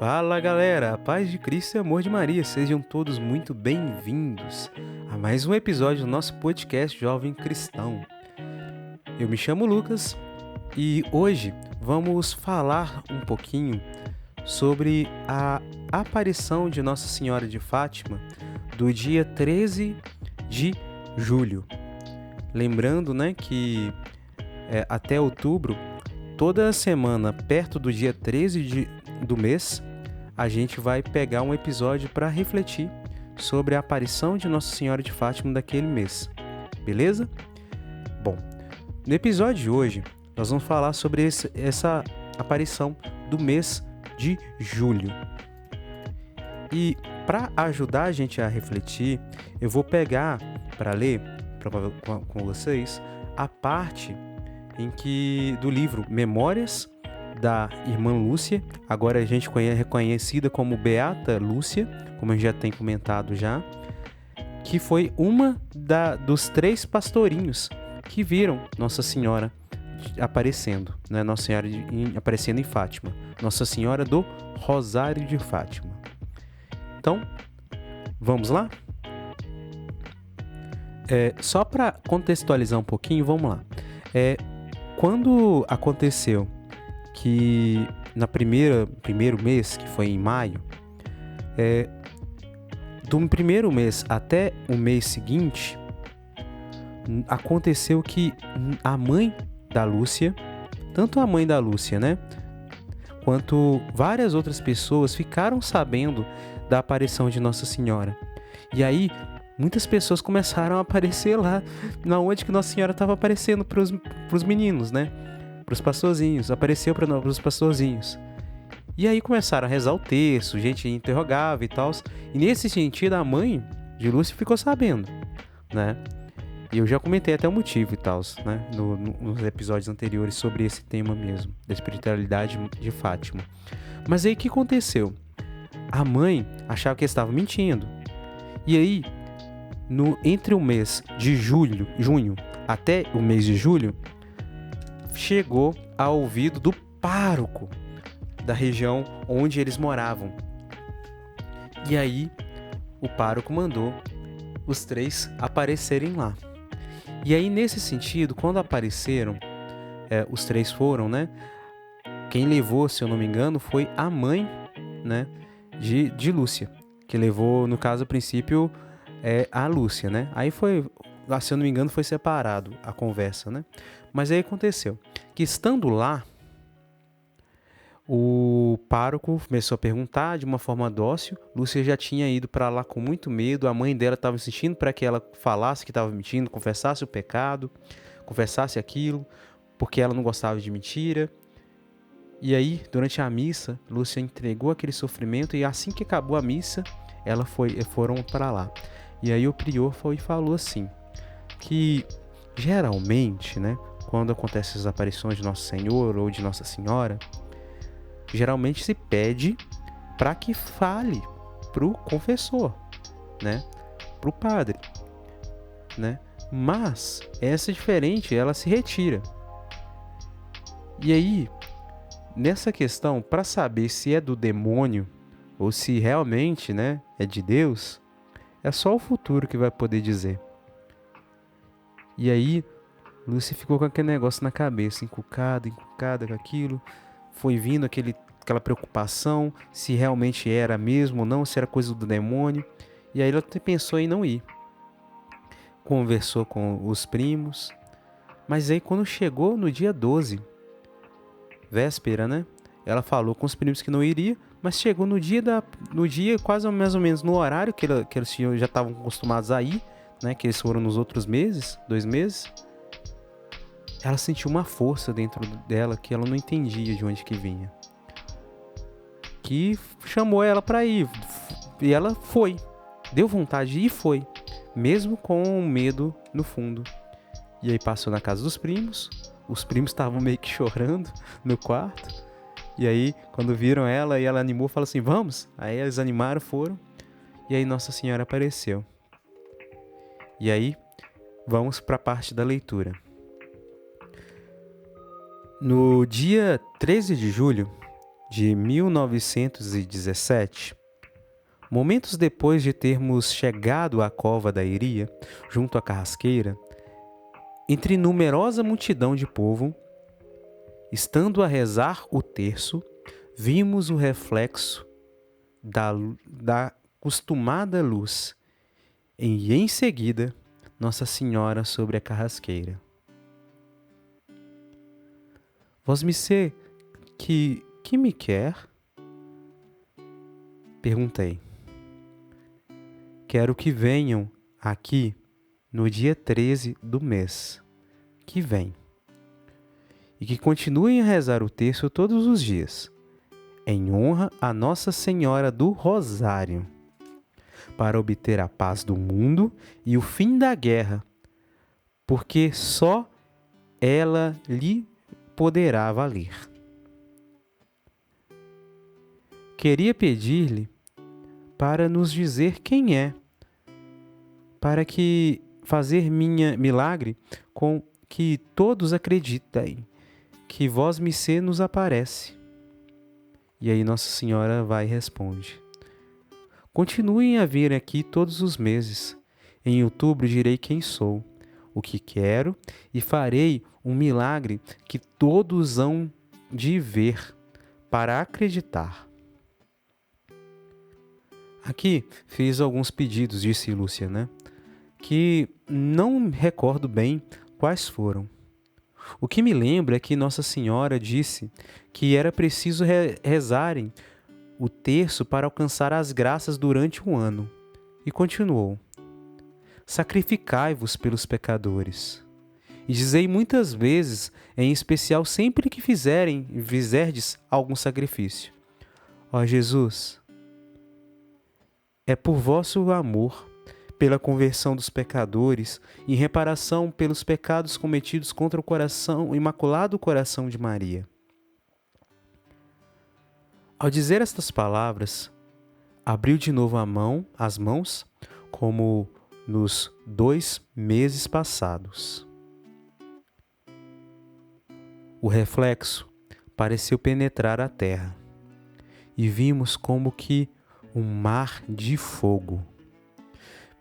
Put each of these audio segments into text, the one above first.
Fala galera, a paz de Cristo e amor de Maria, sejam todos muito bem-vindos a mais um episódio do nosso podcast Jovem Cristão. Eu me chamo Lucas e hoje vamos falar um pouquinho sobre a aparição de Nossa Senhora de Fátima do dia 13 de julho. Lembrando, que até outubro, toda semana perto do dia 13 do mês, a gente vai pegar um episódio para refletir sobre a aparição de Nossa Senhora de Fátima daquele mês, beleza? Bom, no episódio de hoje, nós vamos falar sobre essa aparição do mês de julho. E para ajudar a gente a refletir, eu vou pegar para ler com vocês a parte do livro Memórias da Irmã Lúcia, agora a gente reconhecida como Beata Lúcia, como a gente já tem comentado já, que foi uma dos 3 pastorinhos que viram Nossa Senhora aparecendo, Nossa Senhora aparecendo em Fátima, Nossa Senhora do Rosário de Fátima. Então, vamos lá? Só para contextualizar um pouquinho, vamos lá. Quando aconteceu que no primeiro mês, que foi em maio, do primeiro mês até o mês seguinte, aconteceu que a mãe da Lúcia, tanto a mãe da Lúcia, quanto várias outras pessoas ficaram sabendo da aparição de Nossa Senhora. E aí, muitas pessoas começaram a aparecer lá, onde que Nossa Senhora estava aparecendo para os meninos, para os pastorzinhos, apareceu para os pastorzinhos. E aí começaram a rezar o texto, gente interrogava e tal. E nesse sentido, a mãe de Lúcia ficou sabendo, E eu já comentei até o motivo e tal, nos episódios anteriores sobre esse tema mesmo, da espiritualidade de Fátima. Mas aí o que aconteceu? A mãe achava que eles estavam mentindo. E aí, entre o mês de junho até o mês de julho, chegou ao ouvido do pároco da região onde eles moravam. E aí, o pároco mandou os 3 aparecerem lá. E aí, nesse sentido, quando apareceram, os 3 foram, quem levou, se eu não me engano, foi a mãe, de Lúcia, que levou, no caso, a princípio, a Lúcia, Aí foi, se eu não me engano, foi separado a conversa, Mas aí aconteceu que, estando lá, o pároco começou a perguntar de uma forma dócil. Lúcia já tinha ido para lá com muito medo. A mãe dela estava insistindo para que ela falasse que estava mentindo, confessasse o pecado, confessasse aquilo, porque ela não gostava de mentira. E aí, durante a missa, Lúcia entregou aquele sofrimento e assim que acabou a missa, foram para lá. E aí o prior falou assim, que geralmente, quando acontecem as aparições de Nosso Senhor ou de Nossa Senhora, geralmente se pede para que fale pro confessor, pro padre, Mas essa é diferente, ela se retira. E aí, nessa questão, para saber se é do demônio ou se realmente, é de Deus, é só o futuro que vai poder dizer. E aí, Lúcia ficou com aquele negócio na cabeça, encucada com aquilo. Foi vindo aquela preocupação, se realmente era mesmo ou não, se era coisa do demônio. E aí ela pensou em não ir. Conversou com os primos. Mas aí quando chegou no dia 12, véspera, ela falou com os primos que não iria, mas chegou no dia quase mais ou menos no horário que eles já estavam acostumados a ir, que eles foram nos outros meses, 2 meses. Ela sentiu uma força dentro dela que ela não entendia de onde que vinha, que chamou ela para ir, e ela foi, deu vontade de ir e foi, mesmo com medo no fundo. E aí passou na casa dos primos, os primos estavam meio que chorando no quarto, e aí quando viram ela, e ela animou, falou assim, vamos? Aí eles animaram, foram, e aí Nossa Senhora apareceu. E aí, vamos para a parte da leitura. No dia 13 de julho, de 1917, momentos depois de termos chegado à cova da Iria, junto à carrasqueira, entre numerosa multidão de povo, estando a rezar o terço, vimos o reflexo da costumada luz e, em seguida, Nossa Senhora sobre a carrasqueira. Vosmecê, que me quer? Perguntei. Quero que venham aqui no dia 13 do mês que vem e que continuem a rezar o terço todos os dias, em honra a Nossa Senhora do Rosário, para obter a paz do mundo e o fim da guerra, porque só ela lhe poderá valer. Queria pedir-lhe para nos dizer quem é, para que fazer minha milagre com que todos acreditem que vosmecê nos aparece. E aí Nossa Senhora vai e responde: continuem a vir aqui todos os meses. Em outubro direi quem sou, o que quero, e farei um milagre que todos hão de ver para acreditar. Aqui fiz alguns pedidos, disse Lúcia, que não recordo bem quais foram. O que me lembro é que Nossa Senhora disse que era preciso rezarem o terço para alcançar as graças durante um ano. E continuou: sacrificai-vos pelos pecadores. E dizei muitas vezes, em especial sempre que fizerdes algum sacrifício: ó Jesus, é por vosso amor, pela conversão dos pecadores, em reparação pelos pecados cometidos contra o imaculado coração de Maria. Ao dizer estas palavras, abriu de novo as mãos, como nos 2 meses passados. O reflexo pareceu penetrar a terra, e vimos como que um mar de fogo.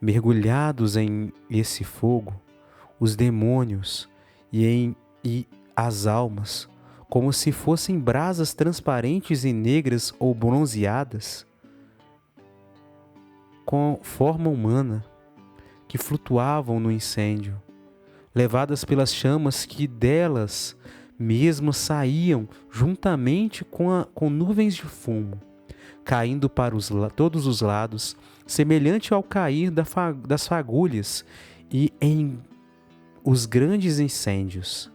Mergulhados em esse fogo, os demônios e as almas, como se fossem brasas transparentes e negras ou bronzeadas, com forma humana, que flutuavam no incêndio, levadas pelas chamas que delas mesmas saíam juntamente com nuvens de fumo, caindo para todos os lados, semelhante ao cair das fagulhas e em os grandes incêndios,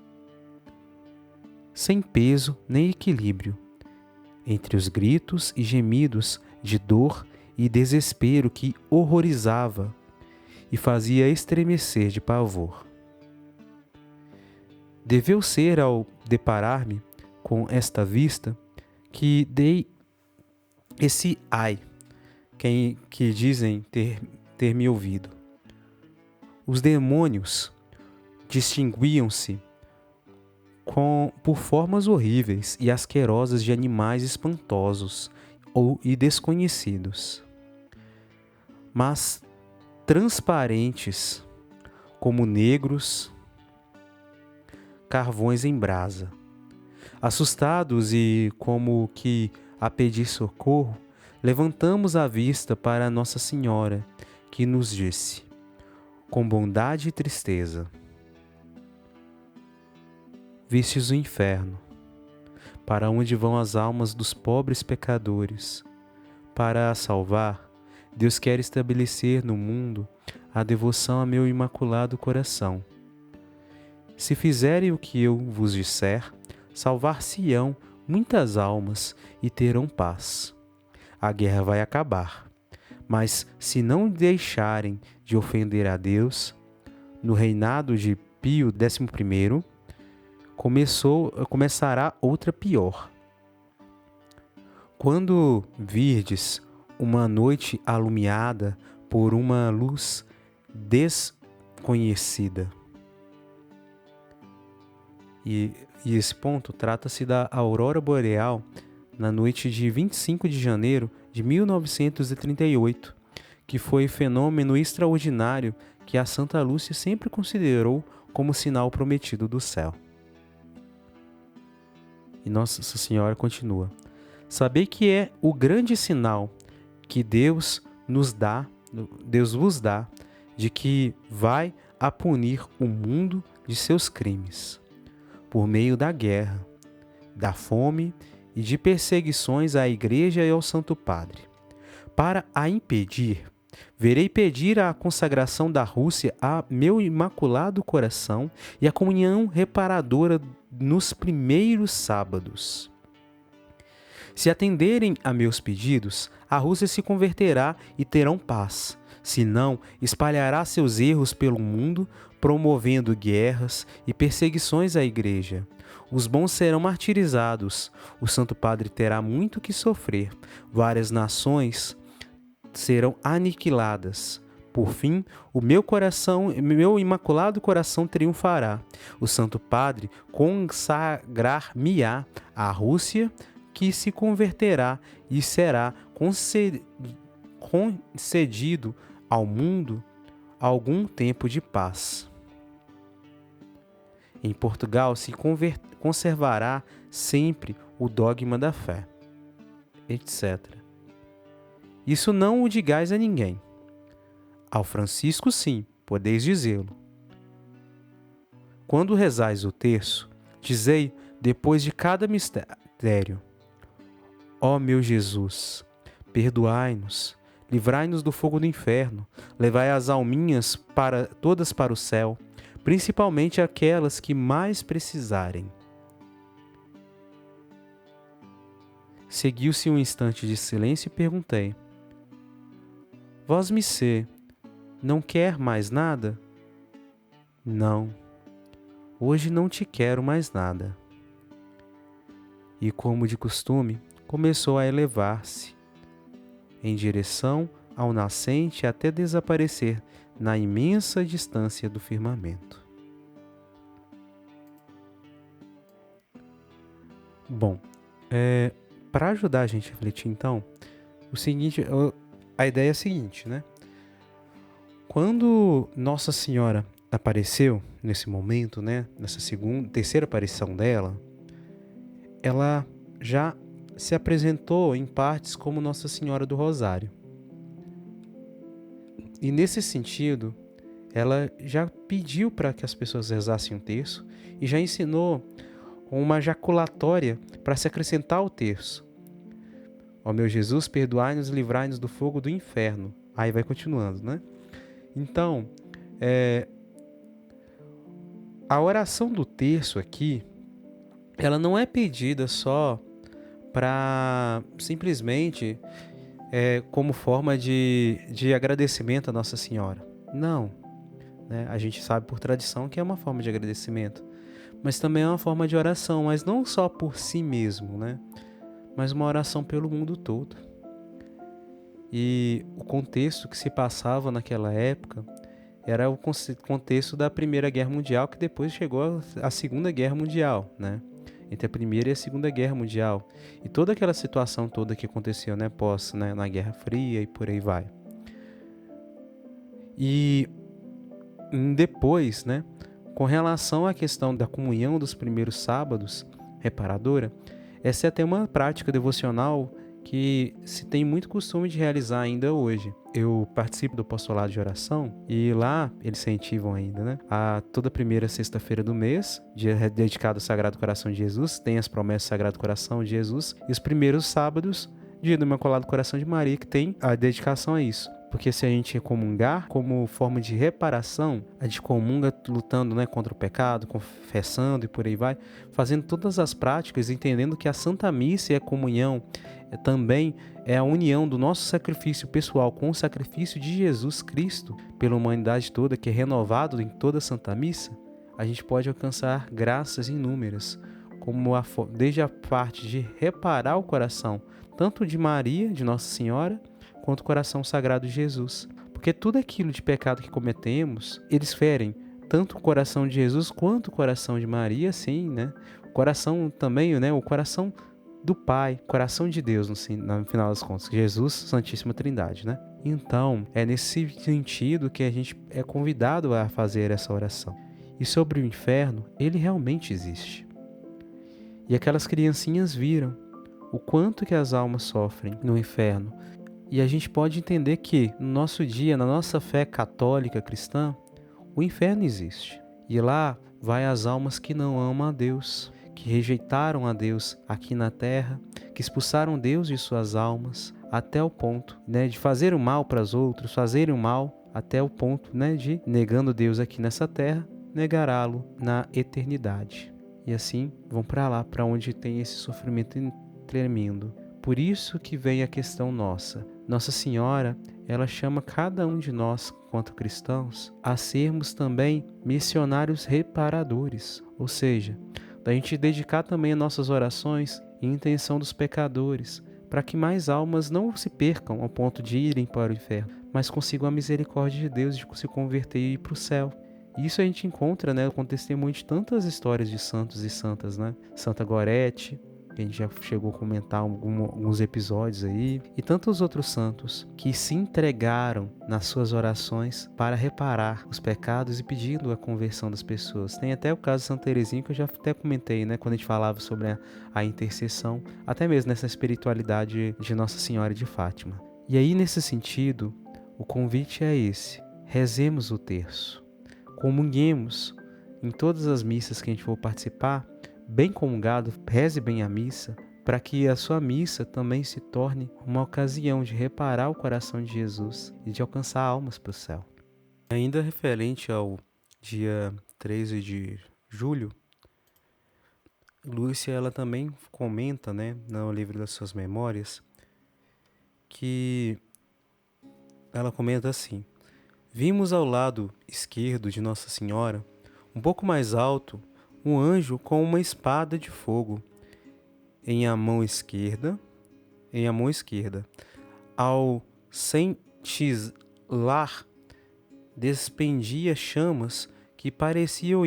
sem peso nem equilíbrio, entre os gritos e gemidos de dor e desespero que horrorizava e fazia estremecer de pavor. Deveu ser ao deparar-me com esta vista que dei esse ai, que dizem ter me ouvido. Os demônios distinguiam-se por formas horríveis e asquerosas de animais espantosos e desconhecidos, mas transparentes como negros carvões em brasa. Assustados e como que a pedir socorro, levantamos a vista para Nossa Senhora, que nos disse, com bondade e tristeza: vistes o inferno, para onde vão as almas dos pobres pecadores. Para a salvar, Deus quer estabelecer no mundo a devoção a meu imaculado coração. Se fizerem o que eu vos disser, salvar-se-ão muitas almas e terão paz. A guerra vai acabar, mas se não deixarem de ofender a Deus, no reinado de Pio XI, começará outra pior. Quando virdes uma noite alumiada por uma luz desconhecida. E esse ponto trata-se da aurora boreal na noite de 25 de janeiro de 1938, que foi fenômeno extraordinário que a Santa Lúcia sempre considerou como sinal prometido do céu. E Nossa Senhora continua: saber que é o grande sinal que Deus vos dá, de que vai a punir o mundo de seus crimes, por meio da guerra, da fome e de perseguições à Igreja e ao Santo Padre. Para a impedir, verei pedir a consagração da Rússia a meu imaculado coração e a comunhão reparadora nos primeiros sábados. Se atenderem a meus pedidos, a Rússia se converterá e terão paz. Se não, espalhará seus erros pelo mundo, promovendo guerras e perseguições à Igreja. Os bons serão martirizados, o Santo Padre terá muito que sofrer, várias nações serão aniquiladas. Por fim, o meu imaculado coração triunfará. O Santo Padre consagrar-me-á à Rússia, que se converterá e será concedido ao mundo algum tempo de paz. Em Portugal se conservará sempre o dogma da fé, etc. Isso não o digais a ninguém. Ao Francisco, sim, podeis dizê-lo. Quando rezais o terço, dizei depois de cada mistério: ó meu Jesus, perdoai-nos, livrai-nos do fogo do inferno, levai as alminhas todas para o céu, principalmente aquelas que mais precisarem. Seguiu-se um instante de silêncio e perguntei: vós, missê, não quer mais nada? Não, hoje não te quero mais nada. E como de costume, começou a elevar-se em direção ao nascente até desaparecer na imensa distância do firmamento. Bom, para ajudar a gente a refletir então, a ideia é a seguinte, né? Quando Nossa Senhora apareceu nesse momento, né, nessa terceira aparição dela, ela já se apresentou em partes como Nossa Senhora do Rosário. E nesse sentido, ela já pediu para que as pessoas rezassem um terço e já ensinou uma jaculatória para se acrescentar ao terço. Ó meu Jesus, perdoai-nos e livrai-nos do fogo do inferno. Aí vai continuando, né? Então, a oração do terço aqui, ela não é pedida só para simplesmente como forma de agradecimento a Nossa Senhora. Não, né? A gente sabe por tradição que é uma forma de agradecimento, mas também é uma forma de oração, mas não só por si mesmo, né? Mas uma oração pelo mundo todo. E o contexto que se passava naquela época era o contexto da Primeira Guerra Mundial, que depois chegou à Segunda Guerra Mundial, né? Entre a Primeira e a Segunda Guerra Mundial. E toda aquela situação toda que aconteceu, né, na Guerra Fria e por aí vai. E depois, né, com relação à questão da comunhão dos primeiros sábados, reparadora, essa é até uma prática devocional que se tem muito costume de realizar ainda hoje. Eu participo do apostolado de oração e lá eles incentivam ainda, né? A toda primeira sexta-feira do mês, dia dedicado ao Sagrado Coração de Jesus, tem as promessas do Sagrado Coração de Jesus, e os primeiros sábados, dia do Imaculado Coração de Maria, que tem a dedicação a isso. Porque se a gente comungar como forma de reparação, a gente comunga lutando, né, contra o pecado, confessando e por aí vai, fazendo todas as práticas, entendendo que a Santa Missa e a comunhão também é a união do nosso sacrifício pessoal com o sacrifício de Jesus Cristo pela humanidade toda, que é renovado em toda a Santa Missa. A gente pode alcançar graças inúmeras, como desde a parte de reparar o coração, tanto de Maria, de Nossa Senhora, quanto o coração sagrado de Jesus. Porque tudo aquilo de pecado que cometemos, eles ferem tanto o coração de Jesus quanto o coração de Maria, sim, né? O coração também, né? O coração do Pai, coração de Deus, no final das contas, Jesus, Santíssima Trindade, né? Então, é nesse sentido que a gente é convidado a fazer essa oração. E sobre o inferno, ele realmente existe. E aquelas criancinhas viram o quanto que as almas sofrem no inferno. E a gente pode entender que, no nosso dia, na nossa fé católica cristã, o inferno existe. E lá vai as almas que não amam a Deus, que rejeitaram a Deus aqui na terra, que expulsaram Deus de suas almas, até o ponto, né, de fazer o mal para os outros, fazerem o mal até o ponto, né, de, negando Deus aqui nessa terra, negará-lo na eternidade. E assim vão para lá, para onde tem esse sofrimento tremendo. Por isso que vem a questão nossa. Nossa Senhora, ela chama cada um de nós, quanto cristãos, a sermos também missionários reparadores. Ou seja, da gente dedicar também as nossas orações em intenção dos pecadores, para que mais almas não se percam ao ponto de irem para o inferno, mas consigam a misericórdia de Deus de se converter e ir para o céu. E isso a gente encontra, né, com o testemunho de tantas histórias de santos e santas, né? Santa Gorete, que a gente já chegou a comentar alguns episódios aí, e tantos outros santos que se entregaram nas suas orações para reparar os pecados e pedindo a conversão das pessoas. Tem até o caso de Santa Teresinha, que eu já até comentei, né, quando a gente falava sobre a intercessão, até mesmo nessa espiritualidade de Nossa Senhora de Fátima. E aí, nesse sentido, o convite é esse: rezemos o terço, comunguemos em todas as missas que a gente for participar, bem comungado, reze bem a missa, para que a sua missa também se torne uma ocasião de reparar o coração de Jesus e de alcançar almas para o céu. Ainda referente ao dia 13 de julho, Lúcia ela também comenta, né, no livro das suas memórias, que ela comenta assim: vimos ao lado esquerdo de Nossa Senhora, um pouco mais alto, um anjo com uma espada de fogo em a mão esquerda, ao cintilar despendia chamas que pareciam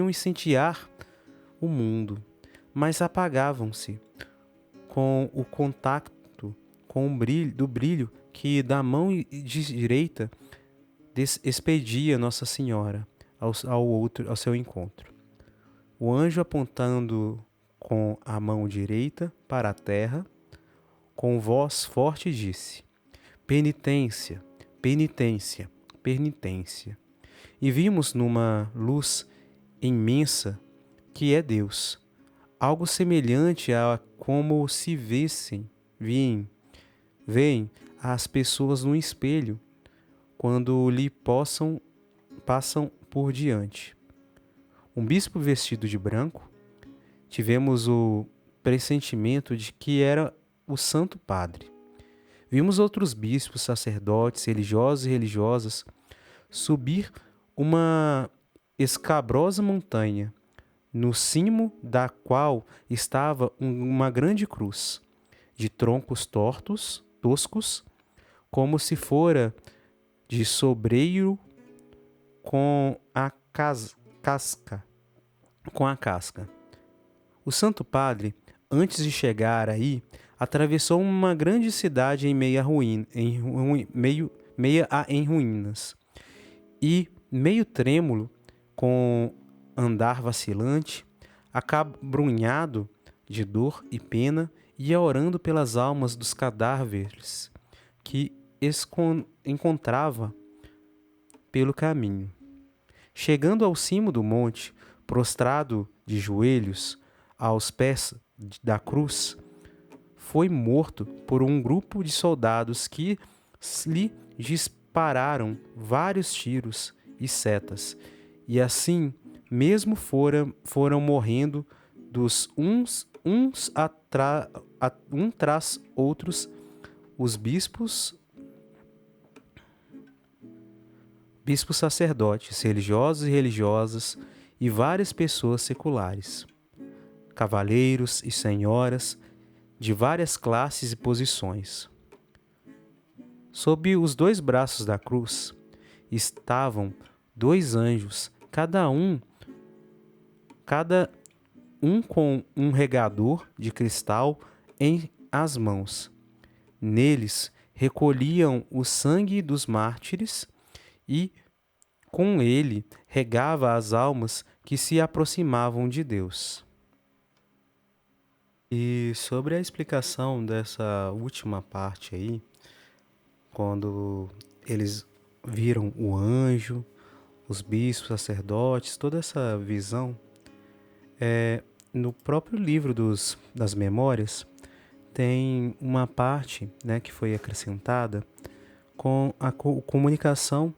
incendiar o mundo, mas apagavam-se com o contato com o brilho que da mão direita expedia Nossa Senhora ao seu encontro. O anjo, apontando com a mão direita para a terra, com voz forte disse: penitência, penitência, penitência. E vimos numa luz imensa que é Deus, algo semelhante a como se veem as pessoas no espelho quando lhe passam por diante. Um bispo vestido de branco, tivemos o pressentimento de que era o Santo Padre. Vimos outros bispos, sacerdotes, religiosos e religiosas subir uma escabrosa montanha, no cimo da qual estava uma grande cruz, de troncos toscos, como se fora de sobreiro com a casca. O Santo Padre, antes de chegar aí, atravessou uma grande cidade em ruínas, e, meio trêmulo, com andar vacilante, acabrunhado de dor e pena, ia orando pelas almas dos cadáveres que encontrava pelo caminho. Chegando ao cimo do monte, prostrado de joelhos aos pés da cruz, foi morto por um grupo de soldados que lhe dispararam vários tiros e setas, e assim mesmo foram morrendo dos uns tras outros os bispos sacerdotes, religiosos e religiosas e várias pessoas seculares, cavaleiros e senhoras de várias classes e posições. Sob os dois braços da cruz estavam dois anjos, cada um com um regador de cristal em as mãos. Neles recolhiam o sangue dos mártires e, com ele, regava as almas que se aproximavam de Deus. E sobre a explicação dessa última parte aí, quando eles viram o anjo, os bispos, sacerdotes, toda essa visão, no próprio livro das Memórias, tem uma parte, né, que foi acrescentada com a comunicação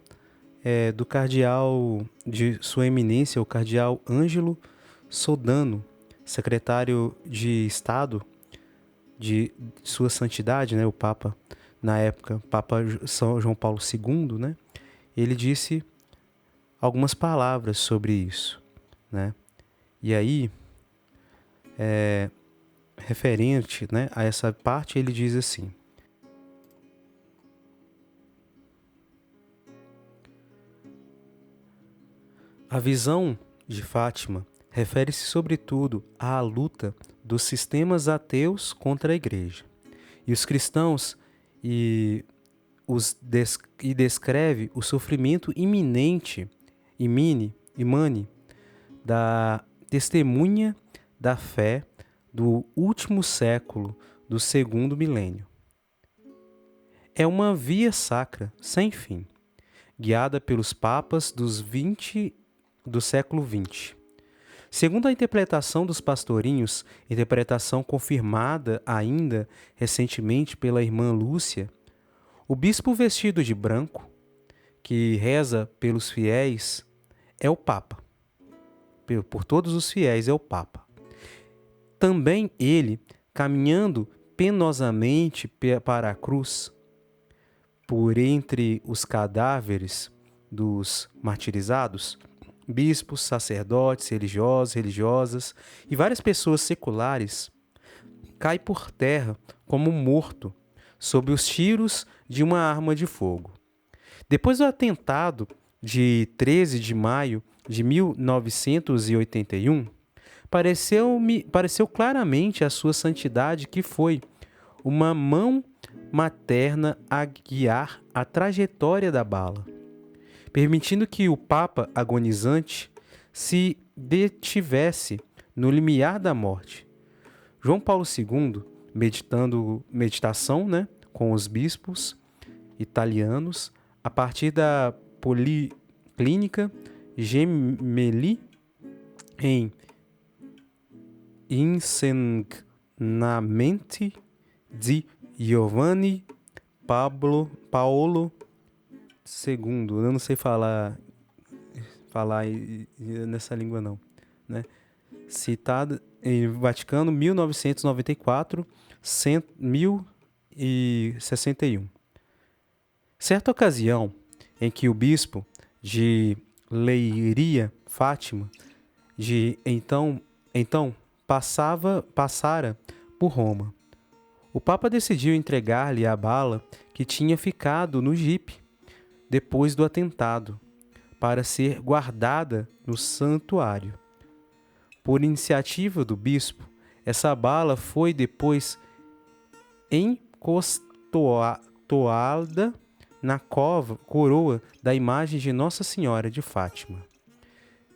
do cardeal de Sua Eminência, o cardeal Ângelo Sodano, secretário de Estado de Sua Santidade, né, o Papa, na época, Papa São João Paulo II, né, ele disse algumas palavras sobre isso, né, e aí, referente, né, a essa parte, ele diz assim: a visão de Fátima refere-se sobretudo à luta dos sistemas ateus contra a Igreja. E os cristãos descreve o sofrimento iminente, imane, da testemunha da fé do último século do segundo milênio. É uma via sacra sem fim, guiada pelos papas do século XX. Segundo a interpretação dos pastorinhos, interpretação confirmada ainda recentemente pela irmã Lúcia, o bispo vestido de branco, que reza pelos fiéis, é o Papa. Por todos os fiéis é o Papa. Também ele, caminhando penosamente para a cruz, por entre os cadáveres dos martirizados, bispos, sacerdotes, religiosos, religiosas e várias pessoas seculares, cai por terra como morto sob os tiros de uma arma de fogo. Depois do atentado de 13 de maio de 1981, pareceu claramente a sua santidade que foi uma mão materna a guiar a trajetória da bala, permitindo que o Papa agonizante se detivesse no limiar da morte. João Paulo II, meditação, né, com os bispos italianos, a partir da Policlínica Gemelli, em Insegnamenti di Giovanni Paolo II. Eu não sei falar nessa língua não, né? Citada em Vaticano, 1994, 1061. Certa ocasião em que o bispo de Leiria, Fátima, então passara por Roma. O Papa decidiu entregar-lhe a bala que tinha ficado no jipe depois do atentado, para ser guardada no santuário. Por iniciativa do bispo, essa bala foi depois encostoada na coroa da imagem de Nossa Senhora de Fátima.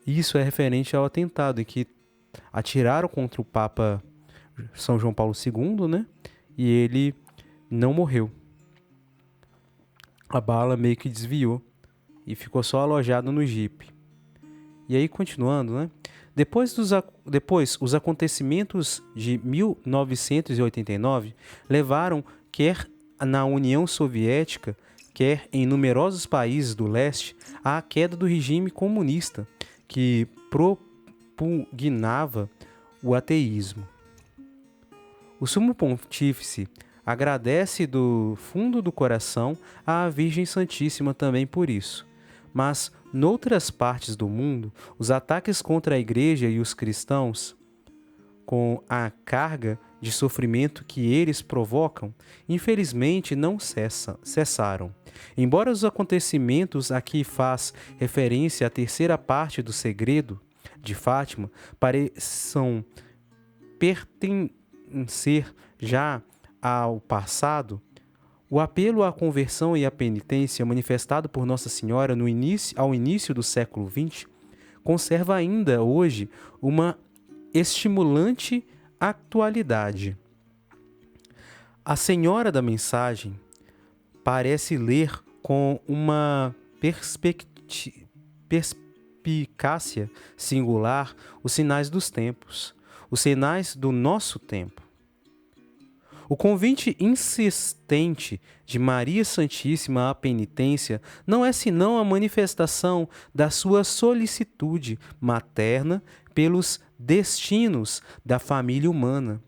Isso é referente ao atentado em que atiraram contra o Papa São João Paulo II, né? E ele não morreu. A bala meio que desviou e ficou só alojada no jipe. E aí, continuando, né? Depois, os acontecimentos de 1989 levaram, quer na União Soviética, quer em numerosos países do leste, à queda do regime comunista, que propugnava o ateísmo. O Sumo Pontífice agradece do fundo do coração à Virgem Santíssima também por isso. Mas, noutras partes do mundo, os ataques contra a Igreja e os cristãos, com a carga de sofrimento que eles provocam, infelizmente não cessaram. Embora os acontecimentos a que faz referência à terceira parte do segredo, de Fátima pareçam pertencer já ao passado, o apelo à conversão e à penitência manifestado por Nossa Senhora ao início do século XX conserva ainda hoje uma estimulante atualidade. A Senhora da Mensagem parece ler com uma perspicácia singular os sinais dos tempos, os sinais do nosso tempo. O convite insistente de Maria Santíssima à penitência não é senão a manifestação da sua solicitude materna pelos destinos da família humana,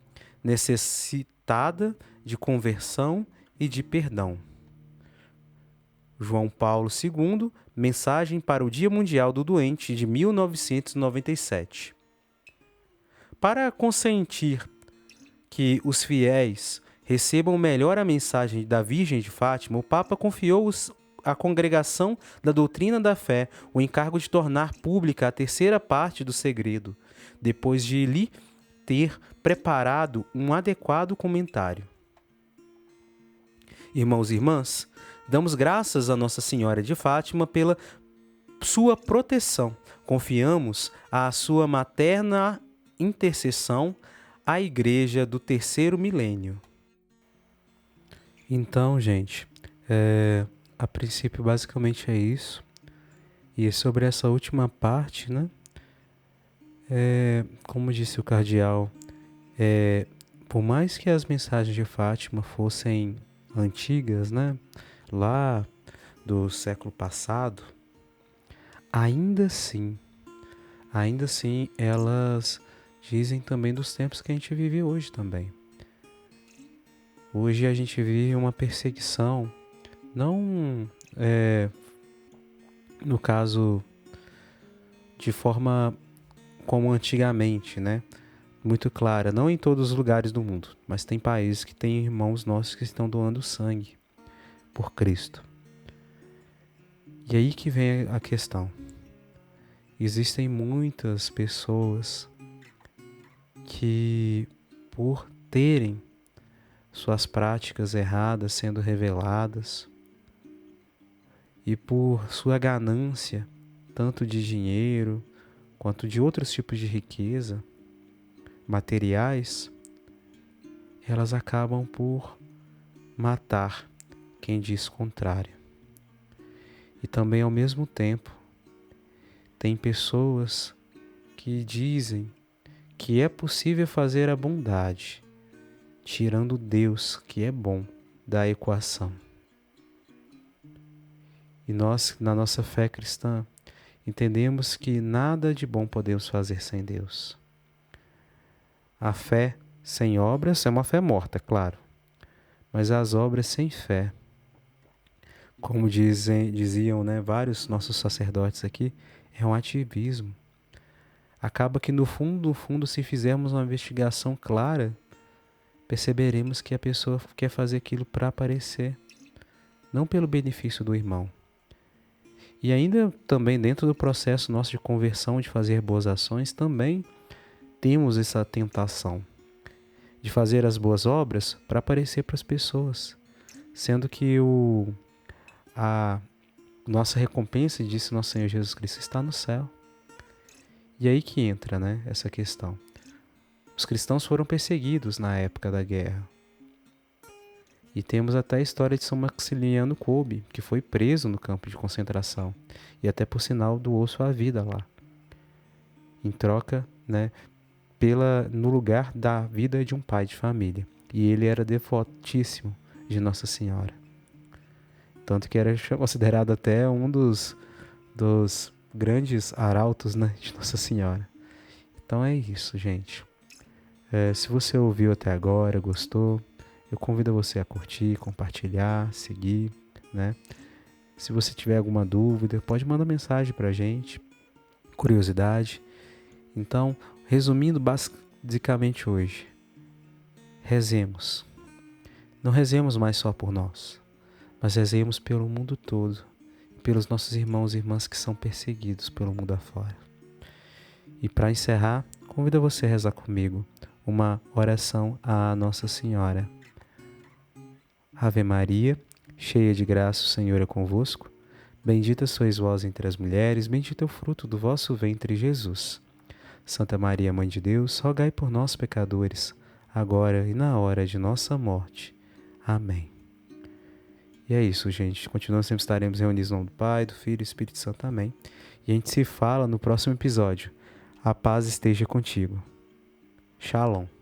necessitada de conversão e de perdão. João Paulo II, Mensagem para o Dia Mundial do Doente, de 1997. Para consentir que os fiéis recebam melhor a mensagem da Virgem de Fátima, o Papa confiou à Congregação da Doutrina da Fé o encargo de tornar pública a terceira parte do segredo, depois de lhe ter preparado um adequado comentário. Irmãos e irmãs, damos graças a Nossa Senhora de Fátima pela sua proteção. Confiamos à sua materna intercessão à Igreja do terceiro milênio. Então, gente, a princípio basicamente é isso. E sobre essa última parte, né? Como disse o cardeal, por mais que as mensagens de Fátima fossem antigas, né? Lá do século passado, ainda assim, elas dizem também dos tempos que a gente vive hoje também. Hoje a gente vive uma perseguição, não no caso de forma como antigamente, né? Muito clara, não em todos os lugares do mundo, mas tem países que têm irmãos nossos que estão doando sangue por Cristo. E aí que vem a questão. Existem muitas pessoas que, por terem suas práticas erradas sendo reveladas e por sua ganância, tanto de dinheiro quanto de outros tipos de riqueza, materiais, elas acabam por matar quem diz o contrário. E também, ao mesmo tempo, tem pessoas que dizem que é possível fazer a bondade, tirando Deus, que é bom, da equação. E nós, na nossa fé cristã, entendemos que nada de bom podemos fazer sem Deus. A fé sem obras é uma fé morta, claro. Mas as obras sem fé, como diziam, né, vários nossos sacerdotes aqui, é um ativismo. Acaba que no fundo, se fizermos uma investigação clara, perceberemos que a pessoa quer fazer aquilo para aparecer, não pelo benefício do irmão. E ainda também dentro do processo nosso de conversão, de fazer boas ações, também temos essa tentação de fazer as boas obras para aparecer para as pessoas, sendo que a nossa recompensa, disse nosso Senhor Jesus Cristo, está no céu. E aí que entra, né, essa questão. Os cristãos foram perseguidos na época da guerra. E temos até a história de São Maximiliano Kolbe, que foi preso no campo de concentração e até por sinal doou sua vida lá, em troca, né, no lugar da vida de um pai de família. E ele era devotíssimo de Nossa Senhora. Tanto que era considerado até um dos grandes arautos, né, de Nossa Senhora. Então é isso, gente. Se você ouviu até agora, gostou, eu convido você a curtir, compartilhar, seguir, né? Se você tiver alguma dúvida, pode mandar mensagem pra gente, curiosidade. Então, resumindo basicamente hoje, rezemos. Não rezemos mais só por nós, mas rezemos pelo mundo todo, pelos nossos irmãos e irmãs que são perseguidos pelo mundo afora. E para encerrar, convido você a rezar comigo uma oração à Nossa Senhora. Ave Maria, cheia de graça, o Senhor é convosco. Bendita sois vós entre as mulheres, bendito é o fruto do vosso ventre, Jesus. Santa Maria, Mãe de Deus, rogai por nós, pecadores, agora e na hora de nossa morte. Amém. E é isso, gente. Continuamos, sempre estaremos reunidos em nome do Pai, do Filho e do Espírito Santo. Amém. E a gente se fala no próximo episódio. A paz esteja contigo. Shalom.